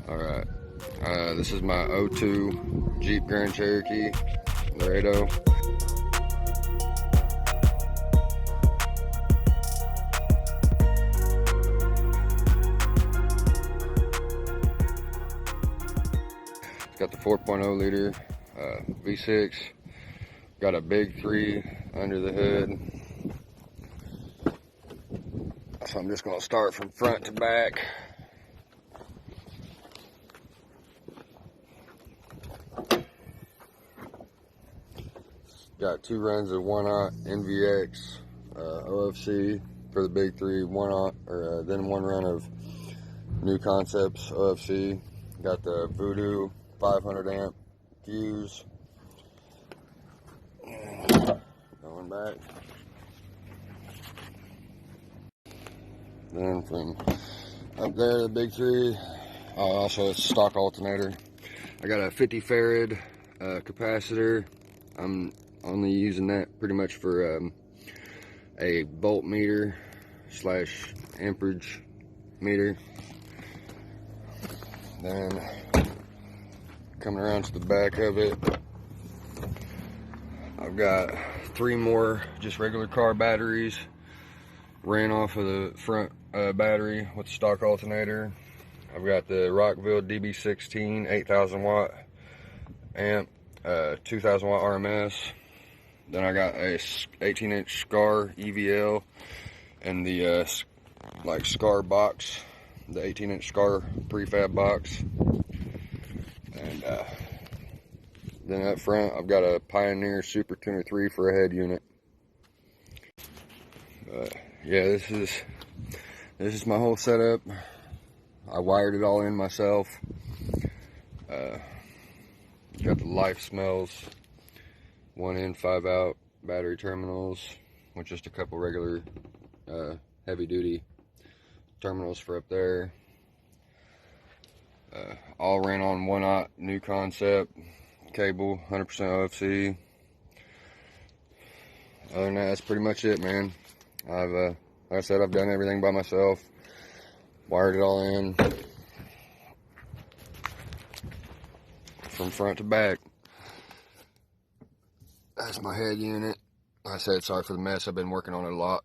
Alright, this is my 02 Jeep Grand Cherokee Laredo. It's got the 4.0 liter V6, got a big 3 under the hood. So I'm just going to start from front to back. Got 2 runs of 1/0 NVX OFC for the big 3, 1/0, then 1 run of New Concepts OFC. Got the Voodoo 500 amp fuse. Going back. Then from up there, the big 3, also a stock alternator. I got a 50 farad capacitor. I'm only using that pretty much for a volt meter / amperage meter. Then coming around to the back of it, I've got 3 more just regular car batteries. Ran off of the front battery with the stock alternator. I've got the Rockville DB16 8,000 watt amp, 2,000 watt RMS. Then I got a 18-inch SCAR EVL and the like SCAR box, the 18-inch SCAR prefab box. And then up front, I've got a Pioneer Super Tuner 3 for a head unit. Yeah, this is my whole setup. I wired it all in myself. Got the Life Smells 1 in 5 out battery terminals with just a couple regular heavy duty terminals for up there. All ran on 1/0 New Concept cable, 100% OFC. Other than that, that's pretty much it, man. Like I said, I've done everything by myself. Wired it all in from front to back. That's my head unit. Like I said, sorry for the mess. I've been working on it a lot.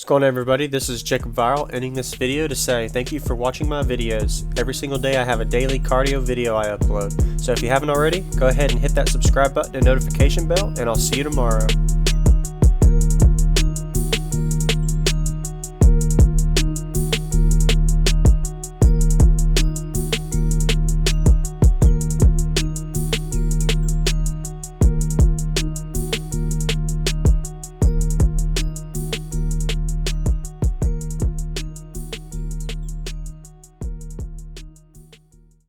What's going on, everybody? This is JacobViral, ending this video to say thank you for watching my videos. Every single day I have a daily cardio video I upload. So if you haven't already, go ahead and hit that subscribe button and notification bell, and I'll see you tomorrow.